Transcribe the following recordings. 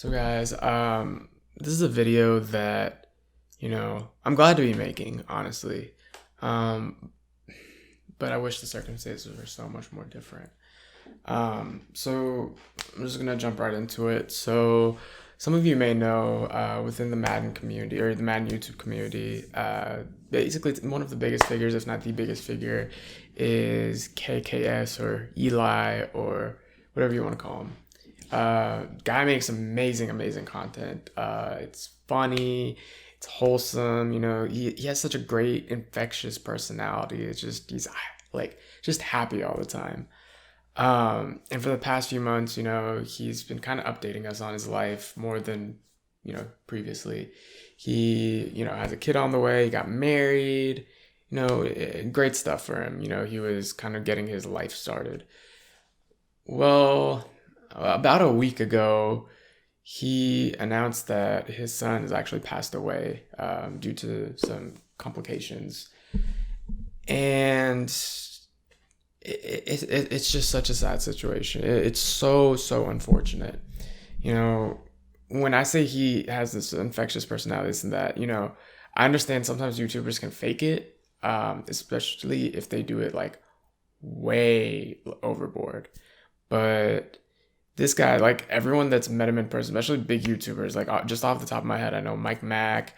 So guys, this is a video that, I'm glad to be making, honestly. Um, but I wish the circumstances were so much more different. So I'm just gonna jump right into it. So some of you may know, within the Madden community or the Madden YouTube community, basically one of the biggest figures, if not the biggest figure, is KKS or Eli or whatever you want to call him. Guy makes amazing content. It's funny, it's wholesome. He has such a great infectious personality. It's just he's like just happy all the time. And for the past few months, he's been kind of updating us on his life more than, previously. He, has a kid on the way, he got married, great stuff for him. He was kind of getting his life started. Well, about a week ago, he announced that his son has actually passed away due to some complications. And it's just such a sad situation. It's so unfortunate. When I say he has this infectious personality, this and that, I understand sometimes YouTubers can fake it, especially if they do it like way overboard. But this guy, like everyone that's met him in person, especially big YouTubers, like just off the top of my head, I know Mike Mack,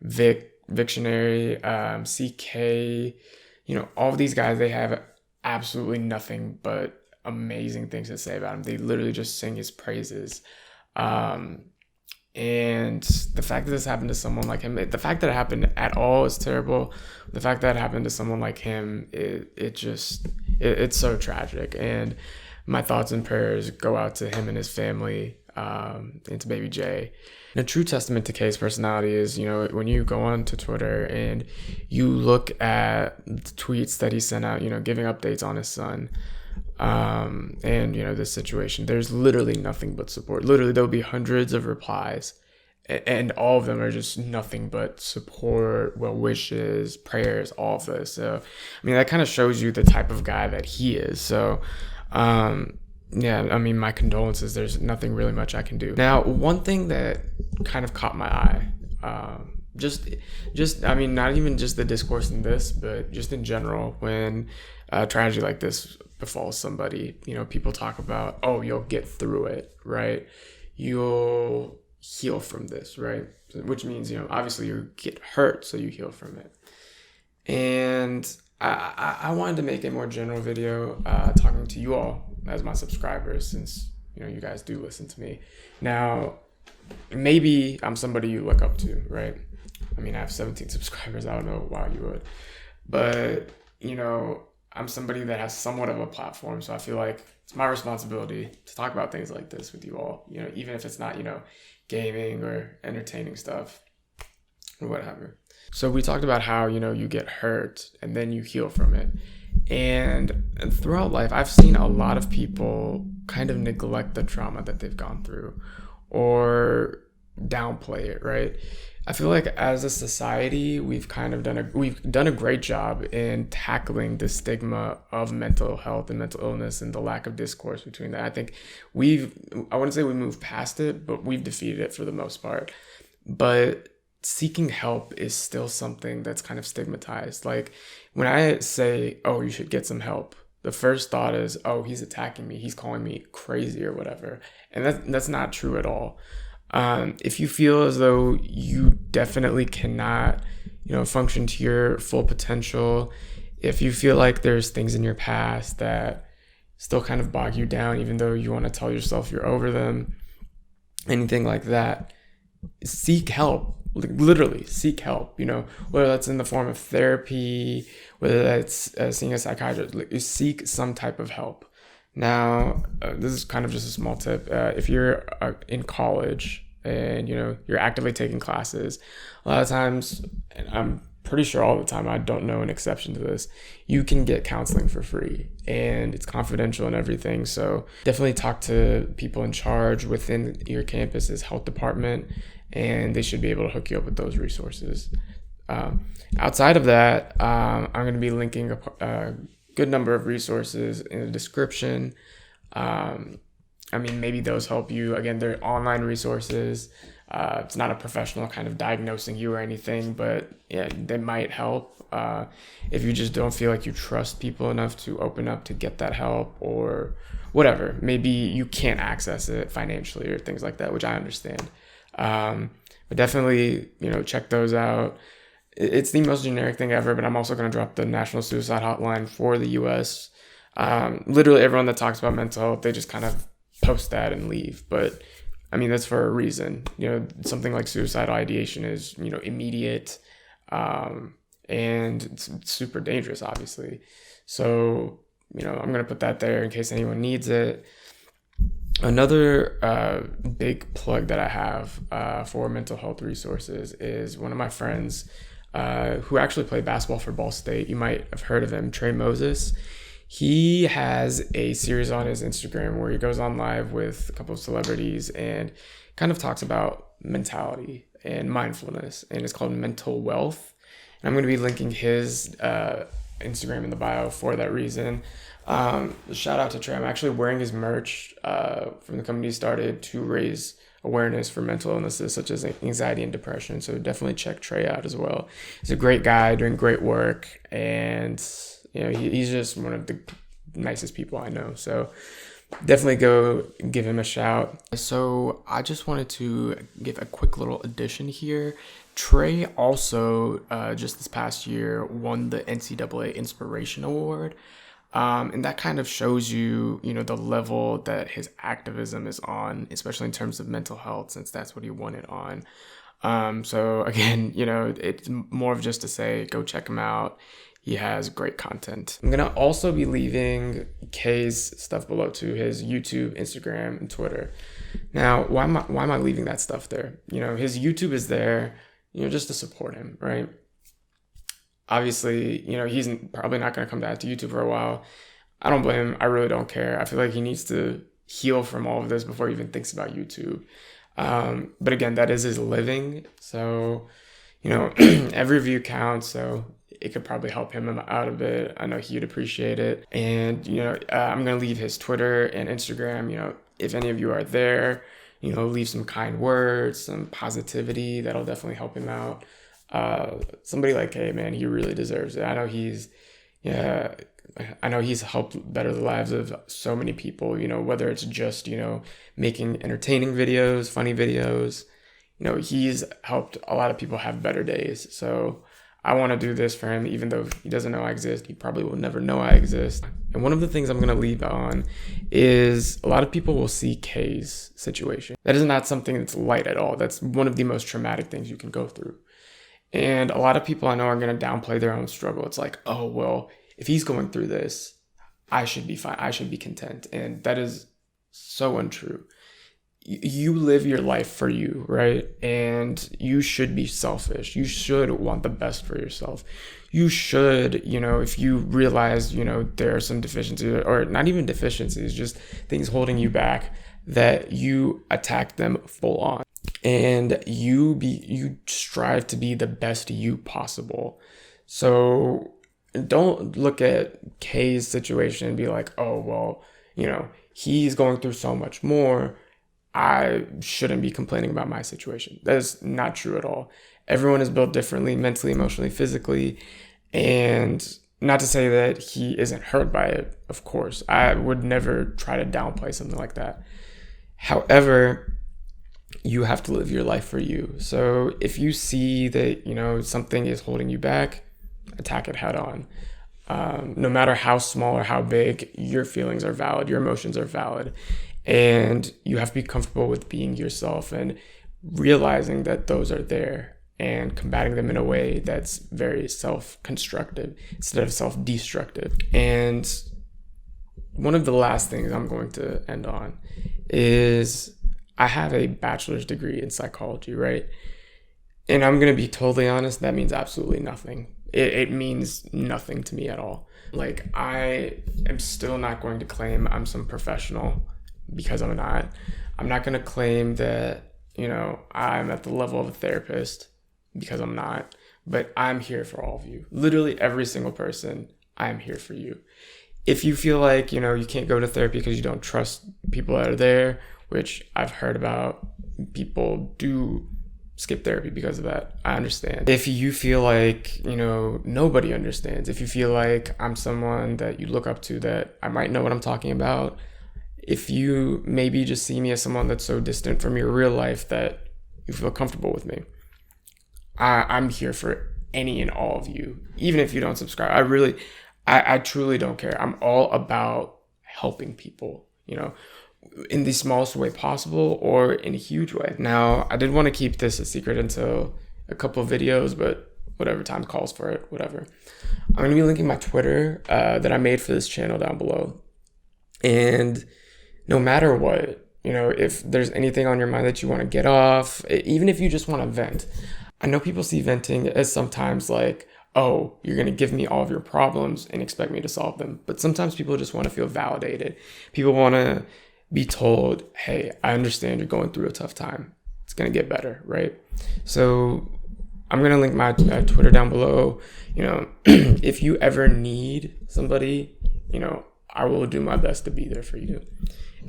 Victionary, CK, all of these guys, they have absolutely nothing but amazing things to say about him. They literally just sing his praises. And the fact that this happened to someone like him, the fact that it happened at all is terrible. The fact that it happened to someone like him, it's so tragic. And my thoughts and prayers go out to him and his family, and to baby Jay. And a true testament to K's personality is, when you go on to Twitter and you look at the tweets that he sent out, giving updates on his son, and, this situation, there's literally nothing but support. Literally, there'll be hundreds of replies, and all of them are just nothing but support, well wishes, prayers, all of this. So, that kind of shows you the type of guy that he is. So, yeah, my condolences. There's nothing really much I can do. Now, one thing that kind of caught my eye, not even just the discourse in this, but just in general, when a tragedy like this befalls somebody, people talk about, oh, you'll get through it, right? You'll heal from this, right? Which means, obviously you get hurt, so you heal from it. And I wanted to make a more general video talking to you all as my subscribers, since you guys do listen to me. Now, maybe I'm somebody you look up to, right? I have 17 subscribers. I don't know why you would, but I'm somebody that has somewhat of a platform, so I feel like it's my responsibility to talk about things like this with you all. Even if it's not gaming or entertaining stuff or whatever. So we talked about how, you get hurt and then you heal from it. And throughout life, I've seen a lot of people kind of neglect the trauma that they've gone through or downplay it, right? I feel like as a society, we've done a great job in tackling the stigma of mental health and mental illness and the lack of discourse between that. I think I wouldn't say we moved past it, but we've defeated it for the most part. But seeking help is still something that's kind of stigmatized. Like when I say, oh, you should get some help, the first thought is, oh, he's attacking me, he's calling me crazy or whatever. And that's not true at all. If you feel as though you definitely cannot, function to your full potential, if you feel like there's things in your past that still kind of bog you down, even though you want to tell yourself you're over them, anything like that, seek help. Literally seek help, whether that's in the form of therapy, whether that's seeing a psychiatrist, seek some type of help. Now, this is kind of just a small tip. If you're in college and, you're actively taking classes, a lot of times, and I'm pretty sure all the time, I don't know an exception to this, you can get counseling for free and it's confidential and everything. So definitely talk to people in charge within your campus's health department, and they should be able to hook you up with those resources. Outside of that, I'm going to be linking a good number of resources in the description. I mean, maybe those help you. Again, they're online resources. It's not a professional kind of diagnosing you or anything, but yeah, they might help. If you just don't feel like you trust people enough to open up to get that help or whatever, maybe you can't access it financially or things like that, which I understand. But definitely, check those out. It's the most generic thing ever, but I'm also going to drop the National Suicide Hotline for the US. Literally everyone that talks about mental health, they just kind of post that and leave. But I mean, that's for a reason. Something like suicidal ideation is, immediate, and it's super dangerous, obviously. So, I'm going to put that there in case anyone needs it. Another big plug that I have for mental health resources is one of my friends who actually played basketball for Ball State. You might have heard of him, Trey Moses. He has a series on his Instagram where he goes on live with a couple of celebrities and kind of talks about mentality and mindfulness, and it's called Mental Wealth. And I'm going to be linking his Instagram in the bio for that reason. Shout out to Trey. I'm actually wearing his merch from the company he started to raise awareness for mental illnesses such as anxiety and depression. So definitely check Trey out as well. He's a great guy doing great work, and he's just one of the nicest people I know. So definitely go give him a shout. So I just wanted to give a quick little addition here. Trey also just this past year won the NCAA Inspiration Award. And that kind of shows you, the level that his activism is on, especially in terms of mental health, since that's what he won it on. So again, it's more of just to say, go check him out. He has great content. I'm going to also be leaving Kay's stuff below too, his YouTube, Instagram, and Twitter. Now, why am I leaving that stuff there? His YouTube is there, just to support him, right? Obviously, he's probably not going to come back to YouTube for a while. I don't blame him. I really don't care. I feel like he needs to heal from all of this before he even thinks about YouTube. But again, that is his living. So, every view counts. So it could probably help him out a bit. I know he'd appreciate it. And, I'm going to leave his Twitter and Instagram. If any of you are there, leave some kind words, some positivity. That'll definitely help him out. Somebody like, hey man, he really deserves it. I know he's helped better the lives of so many people, whether it's just, making entertaining videos, funny videos, he's helped a lot of people have better days. So I want to do this for him, even though he doesn't know I exist. He probably will never know I exist. And one of the things I'm going to leave on is a lot of people will see Kay's situation. That is not something that's light at all. That's one of the most traumatic things you can go through. And a lot of people I know are going to downplay their own struggle. It's like, oh, well, if he's going through this, I should be fine. I should be content. And that is so untrue. You live your life for you, right? And you should be selfish. You should want the best for yourself. You should, if you realize, there are some deficiencies, or not even deficiencies, just things holding you back, that you attack them full on. And you strive to be the best you possible. So don't look at Kay's situation and be like, oh, well, he's going through so much more. I shouldn't be complaining about my situation. That is not true at all. Everyone is built differently, mentally, emotionally, physically. And not to say that he isn't hurt by it, of course. I would never try to downplay something like that. However, you have to live your life for you. So if you see that, something is holding you back, attack it head on. No matter how small or how big, your feelings are valid, your emotions are valid. And you have to be comfortable with being yourself and realizing that those are there and combating them in a way that's very self-constructive instead of self-destructive. And one of the last things I'm going to end on is I have a bachelor's degree in psychology, right? And I'm going to be totally honest, that means absolutely nothing. It means nothing to me at all. Like, I am still not going to claim I'm some professional, because I'm not. I'm not going to claim that, I'm at the level of a therapist, because I'm not. But I'm here for all of you. Literally every single person, I'm here for you. If you feel like, you can't go to therapy because you don't trust people that are there, which I've heard about, people do skip therapy because of that. I understand. If you feel like, nobody understands, if you feel like I'm someone that you look up to, that I might know what I'm talking about, if you maybe just see me as someone that's so distant from your real life that you feel comfortable with me, I'm here for any and all of you, even if you don't subscribe. I truly don't care. I'm all about helping people, in the smallest way possible or in a huge way. Now, I did want to keep this a secret until a couple of videos, but whatever, time calls for it, whatever. I'm going to be linking my Twitter that I made for this channel down below. And no matter what, if there's anything on your mind that you want to get off, even if you just want to vent, I know people see venting as sometimes like, oh, you're going to give me all of your problems and expect me to solve them. But sometimes people just want to feel validated. People want to be told, hey, I understand you're going through a tough time. It's going to get better, right? So I'm going to link my Twitter down below. If you ever need somebody, I will do my best to be there for you.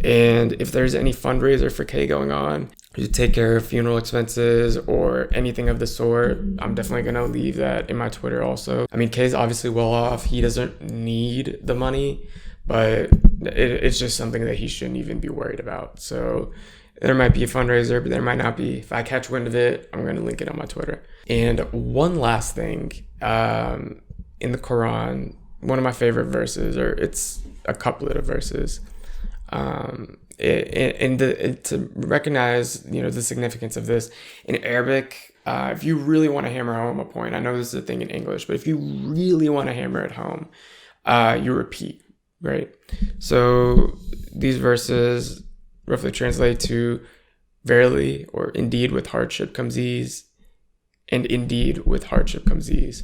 And if there's any fundraiser for Kay going on, to take care of funeral expenses or anything of the sort, I'm definitely going to leave that in my Twitter also. I mean, Kay's obviously well off. He doesn't need the money, but it's just something that he shouldn't even be worried about. So there might be a fundraiser, but there might not be. If I catch wind of it, I'm going to link it on my Twitter. And one last thing, in the Quran, one of my favorite verses, or it's a couplet of verses, to recognize, the significance of this in Arabic, if you really want to hammer home a point, I know this is a thing in English, but if you really want to hammer it home, you repeat, right? So these verses roughly translate to, verily, or indeed with hardship comes ease, and indeed with hardship comes ease.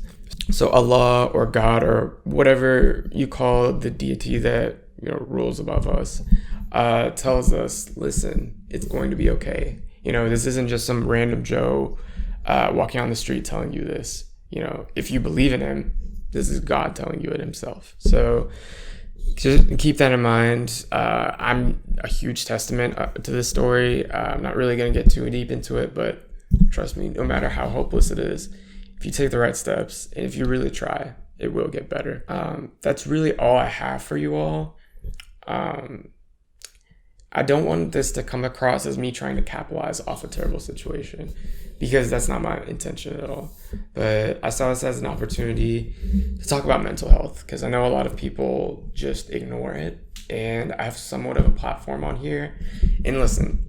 So Allah or God or whatever you call the deity that rules above us, tells us, listen, it's going to be okay. This isn't just some random Joe walking on the street telling you this. If you believe in him, this is God telling you it himself. So just keep that in mind. I'm a huge testament to this story. I'm not really going to get too deep into it, but trust me, no matter how hopeless it is, if you take the right steps and if you really try, it will get better. That's really all I have for you all. I don't want this to come across as me trying to capitalize off a terrible situation, because that's not my intention at all. But I saw this as an opportunity to talk about mental health, because I know a lot of people just ignore it, and I have somewhat of a platform on here. And listen,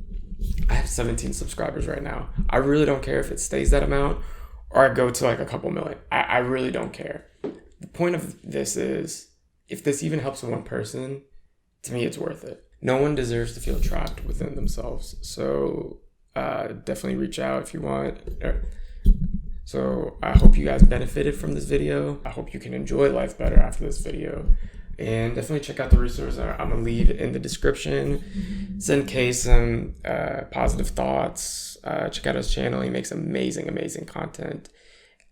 I have 17 subscribers right now. I really don't care if it stays that amount or I go to like a couple million. I really don't care. The point of this is, if this even helps one person, to me, it's worth it. No one deserves to feel trapped within themselves. So definitely reach out if you want. So I hope you guys benefited from this video. I hope you can enjoy life better after this video. And definitely check out the resources I'm going to leave in the description. Send Kay some positive thoughts. Check out his channel. He makes amazing, amazing content.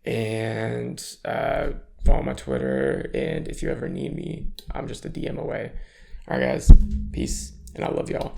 And follow my Twitter. And if you ever need me, I'm just a DM away. All right, guys. Peace. And I love y'all.